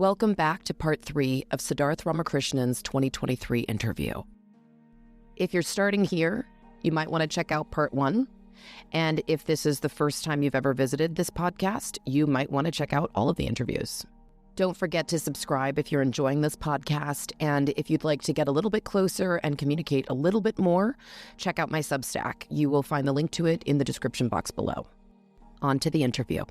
Welcome back to part 3 of Siddharth Ramakrishnan's 2023 interview. If you're starting here, you might want to check out part 1. And if this is the first time you've ever visited this podcast, you might want to check out all of the interviews. Don't forget to subscribe if you're enjoying this podcast. And if you'd like to get a little bit closer and communicate a little bit more, check out my Substack. You will find the link to it in the description box below. On to the interview.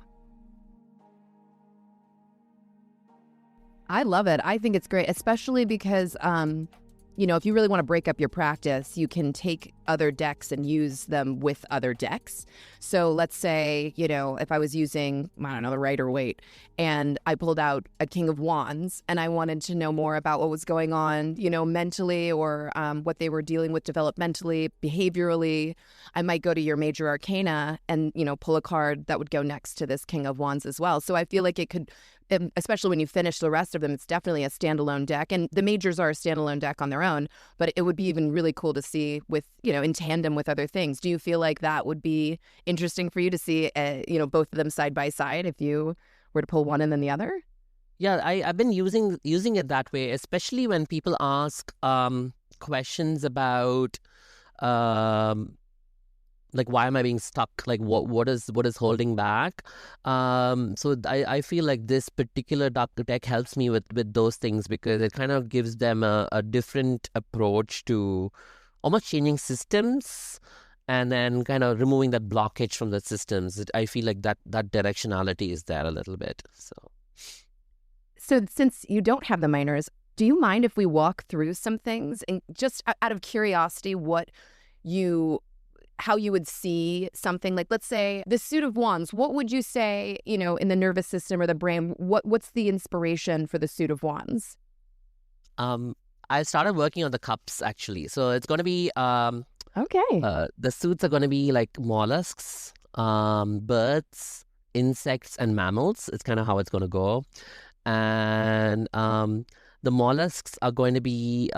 I love it. I think it's great, especially because, if you really want to break up your practice, you can take other decks and use them with other decks. So let's say, if I was using, the Rider-Waite, and I pulled out a King of Wands and I wanted to know more about what was going on, mentally or what they were dealing with developmentally, behaviorally, I might go to your Major Arcana and, pull a card that would go next to this King of Wands as well. So I feel like it could, especially when you finish the rest of them, it's definitely a standalone deck. And the majors are a standalone deck on their own, but it would be even really cool to see with, in tandem with other things. Do you feel like that would be interesting for you to see, both of them side by side if you were to pull one and then the other? Yeah, I've been using it that way, especially when people ask questions about like, why am I being stuck? Like, what is holding back? So I feel like this particular deck helps me with those things, because it kind of gives them a different approach to almost changing systems and then kind of removing that blockage from the systems. I feel like that directionality is there a little bit. So since you don't have the minors, do you mind if we walk through some things and just out of curiosity, how you would see something like, let's say, the suit of wands? What would you say, in the nervous system or the brain? What's the inspiration for the suit of wands? I started working on the cups, actually. So it's going to be okay. The suits are going to be like mollusks, birds, insects, and mammals. It's kind of how it's going to go. And the mollusks are going to be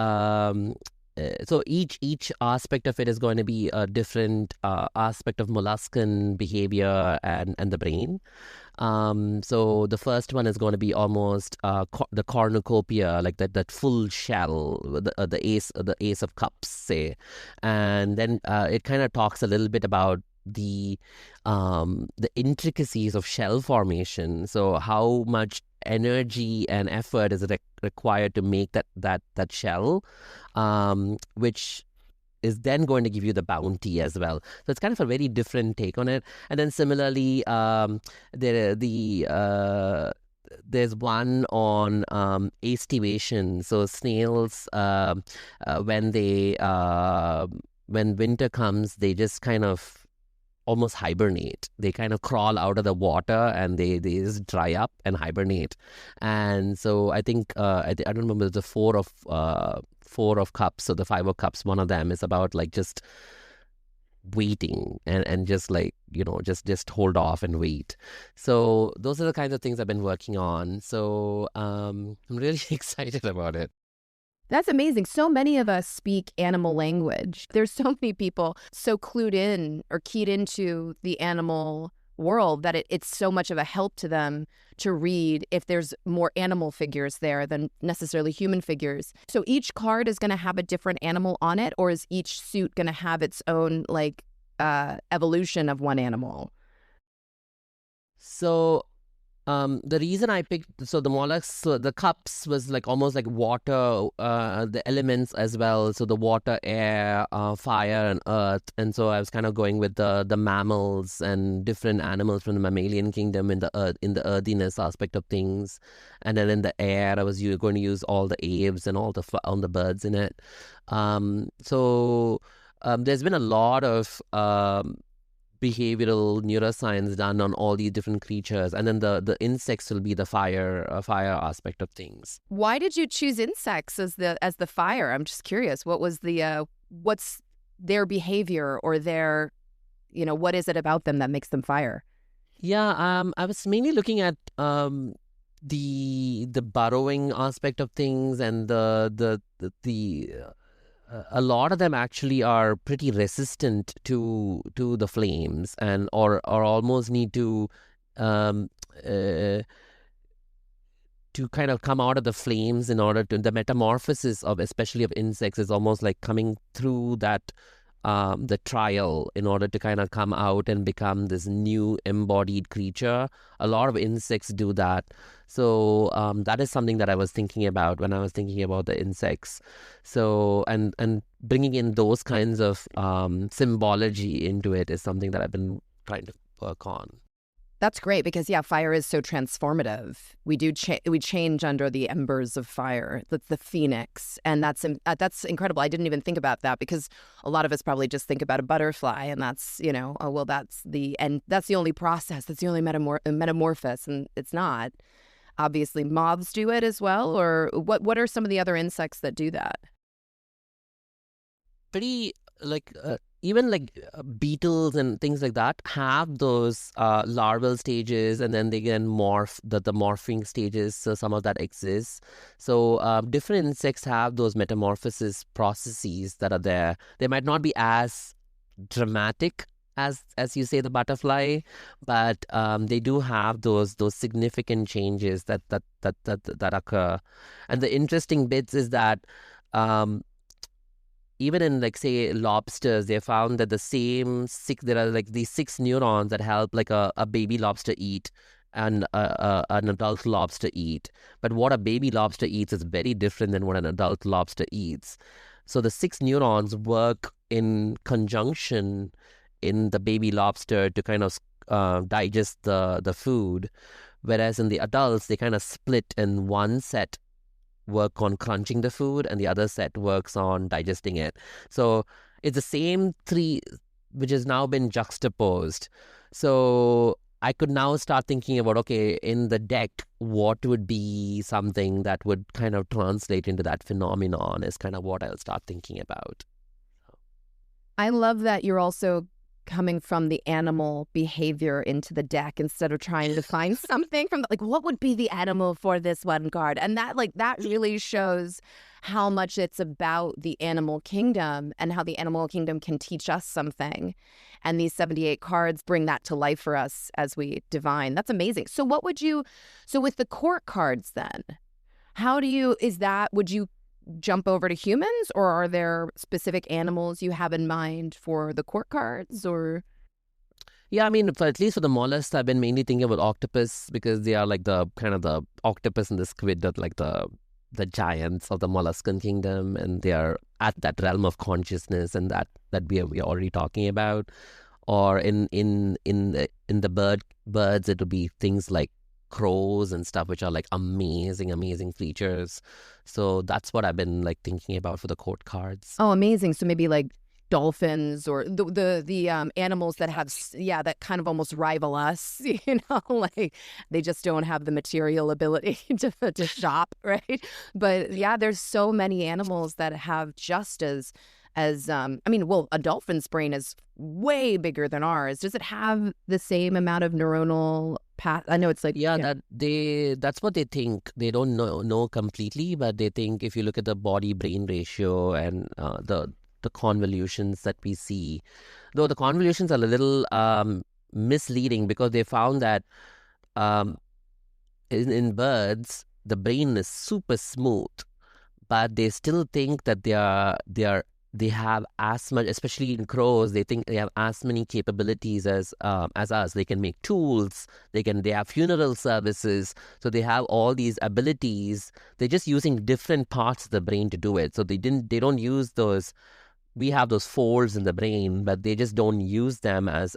so each aspect of it is going to be a different aspect of molluscan behavior and the brain. So the first one is going to be almost the cornucopia, like that full shell, the ace of cups, say, and then it kind of talks a little bit about the intricacies of shell formation. So how much energy and effort is required to make that shell, which is then going to give you the bounty as well. So it's kind of a very different take on it. And then similarly, there's one on aestivation. So snails, when winter comes, they just kind of almost hibernate. They kind of crawl out of the water and they just dry up and hibernate. And so I think I don't remember the four of cups or the 5 of cups. One of them is about like just waiting and just like just hold off and wait. So those are the kinds of things I've been working on. So I'm really excited about it. That's amazing. So many of us speak animal language. There's so many people so clued in or keyed into the animal world that it's so much of a help to them to read if there's more animal figures there than necessarily human figures. So each card is going to have a different animal on it, or is each suit going to have its own evolution of one animal? So the reason I picked the mollusks, so the cups was like almost like water, the elements as well. So the water, air, fire, and earth. And so I was kind of going with the mammals and different animals from the mammalian kingdom in the earthiness aspect of things. And then in the air, I was going to use all the aves and all the birds in it. So there's been a lot of behavioral neuroscience done on all these different creatures, and then the insects will be the fire aspect of things. Why did you choose insects as the fire? I'm just curious. What was what's their behavior, or their, what is it about them that makes them fire? Yeah, I was mainly looking at the burrowing aspect of things, and the a lot of them actually are pretty resistant to the flames, and or almost need to to kind of come out of the flames in order to, the metamorphosis of, especially of insects, is almost like coming through that, the trial in order to kind of come out and become this new embodied creature. A lot of insects do that. So that is something that I was thinking about when I was thinking about the insects. So, and bringing in those kinds of symbology into it is something that I've been trying to work on. That's great because, yeah, fire is so transformative. We change under the embers of fire, the phoenix. And that's incredible. I didn't even think about that because a lot of us probably just think about a butterfly and that's, oh, well, that's the only process. That's the only metamorphosis. And it's not. Obviously, moths do it as well. Or what are some of the other insects that do that? Pretty even beetles and things like that have those larval stages, and then they can morph, the morphing stages. So some of that exists. So different insects have those metamorphosis processes that are there. They might not be as dramatic as you say the butterfly, but they do have those significant changes that occur. And the interesting bits is that even in, like, say, lobsters, they found that there are like these 6 neurons that help like a baby lobster eat and an adult lobster eat. But what a baby lobster eats is very different than what an adult lobster eats. So the 6 neurons work in conjunction in the baby lobster to kind of digest the food, whereas in the adults, they kind of split, and one set work on crunching the food and the other set works on digesting it. So it's the same 3 which has now been juxtaposed. So I could now start thinking about, okay, in the deck, what would be something that would kind of translate into that phenomenon is kind of what I'll start thinking about. I love that you're also coming from the animal behavior into the deck instead of trying to find something from what would be the animal for this one card. And that really shows how much it's about the animal kingdom and how the animal kingdom can teach us something. And these 78 cards bring that to life for us as we divine. That's amazing. So with the court cards then, would you jump over to humans, or are there specific animals you have in mind for the court cards? Or yeah, I mean, at least for the mollusks, I've been mainly thinking about octopus because they are like the kind of the octopus and the squid that like the giants of the molluscan kingdom, and they are at that realm of consciousness and that we are already talking about. Or in the birds, it would be things like crows and stuff, which are like amazing creatures. So that's what I've been like thinking about for the court cards. Oh, amazing. So maybe like dolphins or the animals that have, that kind of almost rival us, like they just don't have the material ability to shop, right? But yeah, there's so many animals that have just as a dolphin's brain is way bigger than ours. Does it have the same amount of neuronal path? I know it's like that's what they think. They don't know completely, but they think if you look at the body brain ratio and the convolutions that we see, though the convolutions are a little misleading because they found that in birds the brain is super smooth, but they still think that they have as much, especially in crows, they think they have as many capabilities as us. They can make tools, they have funeral services, so they have all these abilities. They're just using different parts of the brain to do it. So they don't use those. We have those folds in the brain, but they just don't use them as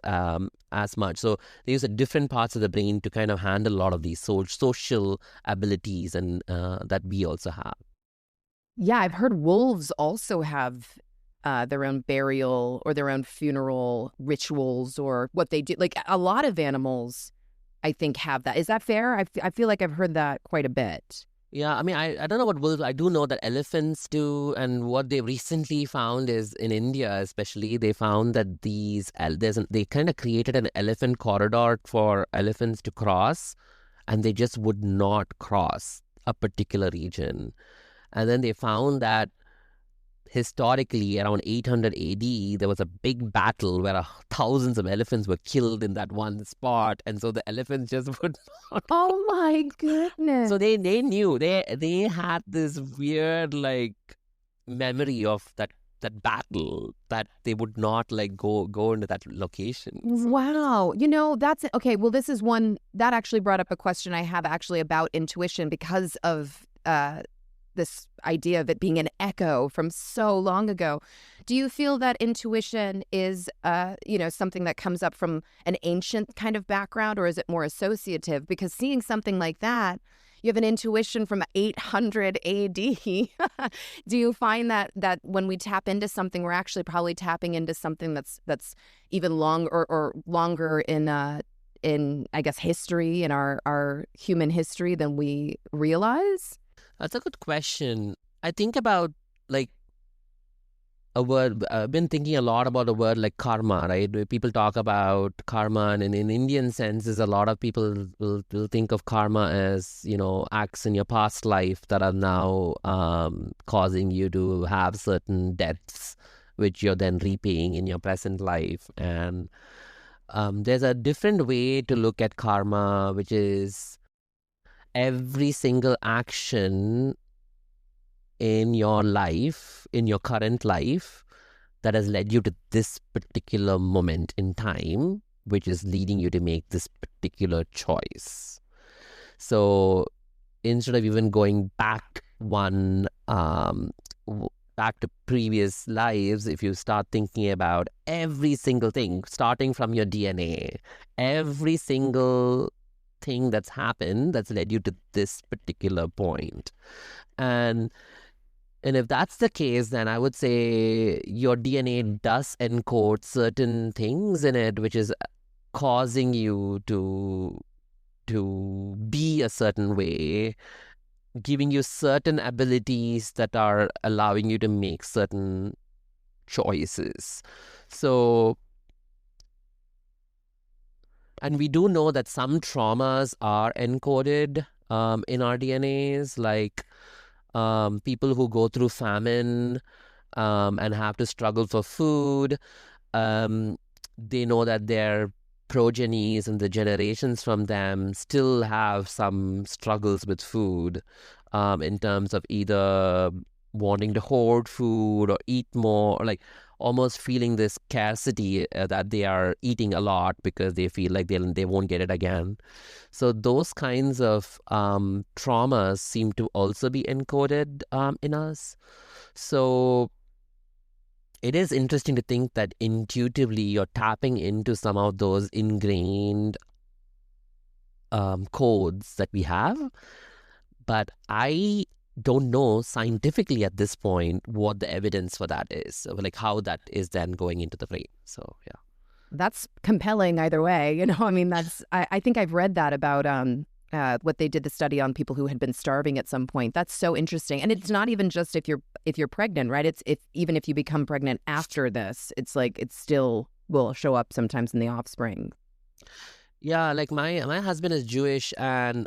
much. So they use different parts of the brain to kind of handle a lot of these social abilities and that we also have. Yeah, I've heard wolves also have their own burial or their own funeral rituals, or what they do. Like a lot of animals, I think, have that. Is that fair? I feel like I've heard that quite a bit. Yeah, I mean, I don't know about wolves. I do know that elephants do. And what they recently found is in India, especially, they found that they kind of created an elephant corridor for elephants to cross, and they just would not cross a particular region. And then they found that historically, around 800 AD, there was a big battle where thousands of elephants were killed in that one spot. And so the elephants just would not. Oh my goodness. So they knew, they had this weird like memory of that battle, that they would not like go into that location. Wow. That's okay. Well, this is one that actually brought up a question I have actually about intuition because of this idea of it being an echo from so long ago. Do you feel that intuition is, something that comes up from an ancient kind of background, or is it more associative? Because seeing something like that, you have an intuition from 800 AD. Do you find that when we tap into something, we're actually probably tapping into something that's even longer in I guess history, in our human history, than we realize? That's a good question. I think about like a word. I've been thinking a lot about a word like karma, right? Where people talk about karma, and in Indian senses, a lot of people will think of karma as, acts in your past life that are now causing you to have certain debts, which you're then repaying in your present life. And there's a different way to look at karma, which is every single action in your life, in your current life, that has led you to this particular moment in time, which is leading you to make this particular choice. So instead of even going back back to previous lives, if you start thinking about every single thing, starting from your DNA, every single thing that's happened that's led you to this particular point. And if that's the case, then I would say your DNA does encode certain things in it, which is causing you to be a certain way, giving you certain abilities that are allowing you to make certain choices. So, and we do know that some traumas are encoded in our DNAs, like people who go through famine and have to struggle for food. They know that their progenies and the generations from them still have some struggles with food in terms of either wanting to hoard food or eat more, or like almost feeling this scarcity that they are eating a lot because they feel like they won't get it again. So those kinds of traumas seem to also be encoded in us. So it is interesting to think that intuitively you're tapping into some of those ingrained codes that we have. But I don't know scientifically at this point what the evidence for that is, so like how that is then going into the brain. So yeah, that's compelling either way. I mean, I think I've read that about what they did the study on people who had been starving at some point. That's so interesting. And it's not even just if you're pregnant, right? It's even if you become pregnant after this, it's like it still will show up sometimes in the offspring. Yeah, like my husband is Jewish, and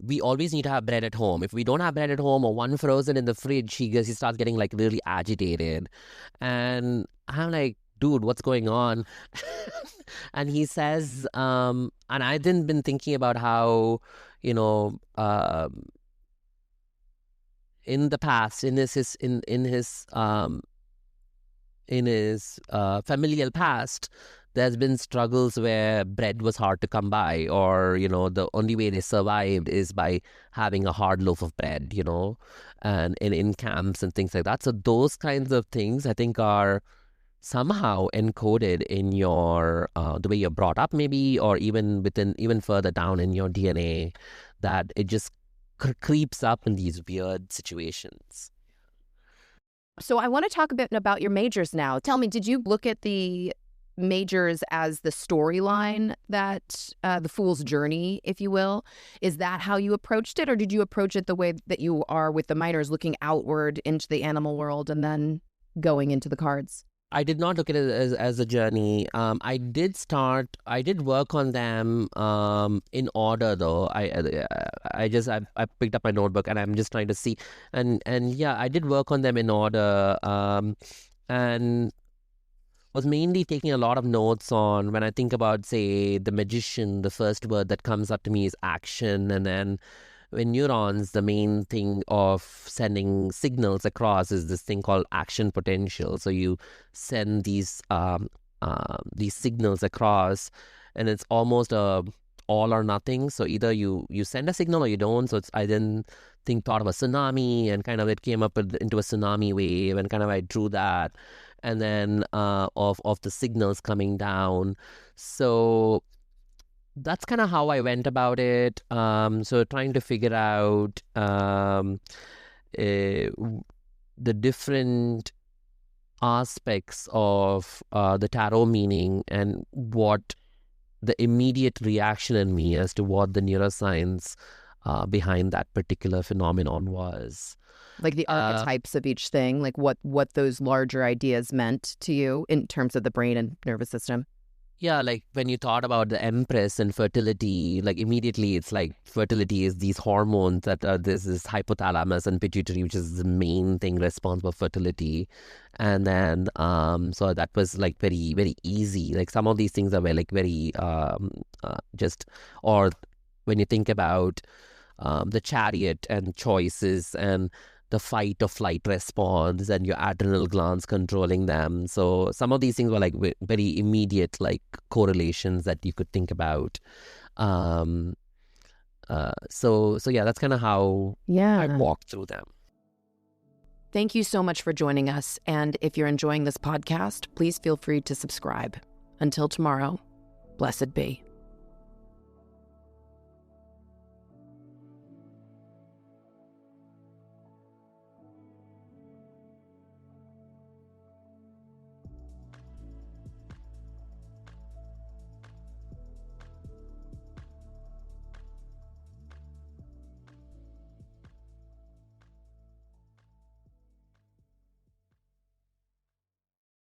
we always need to have bread at home. If we don't have bread at home or one frozen in the fridge, he starts getting like really agitated. And I'm like, dude, what's going on? And he says, and I didn't been thinking about how, in the past, in his familial past, there's been struggles where bread was hard to come by, or, the only way they survived is by having a hard loaf of bread, and in camps and things like that. So those kinds of things, I think, are somehow encoded in your, the way you're brought up maybe, or even further down in your DNA, that it just creeps up in these weird situations. So I want to talk a bit about your majors now. Tell me, did you look at the majors as the storyline, that the fool's journey, if you will? Is that how you approached it, or did you approach it the way that you are with the minors, looking outward into the animal world and then going into the cards? I did not look at it as a journey. I did work on them in order though. I picked up my notebook and I'm just trying to see, and yeah, I did work on them in order, and was mainly taking a lot of notes on when I think about, say, the magician. The first word that comes up to me is action, and then in neurons, the main thing of sending signals across is this thing called action potential. So you send these signals across, and it's almost a all or nothing. So either you send a signal or you don't. So I then thought of a tsunami, and kind of it came up into a tsunami wave, and kind of I drew that, and then of the signals coming down. So that's kind of how I went about it. So trying to figure out the different aspects of the tarot meaning and what the immediate reaction in me as to what the neuroscience behind that particular phenomenon was. Like the archetypes of each thing, like what those larger ideas meant to you in terms of the brain and nervous system. Yeah, like when you thought about the Empress and fertility, like immediately it's like fertility is these hormones that this is hypothalamus and pituitary, which is the main thing responsible for fertility. And then so that was like very, very easy. Like some of these things are like very just, or when you think about the chariot and choices and the fight or flight response and your adrenal glands controlling them. So some of these things were like very immediate, like correlations that you could think about. So yeah, that's kind of how I walked through them. Thank you so much for joining us. And if you're enjoying this podcast, please feel free to subscribe. Until tomorrow, blessed be.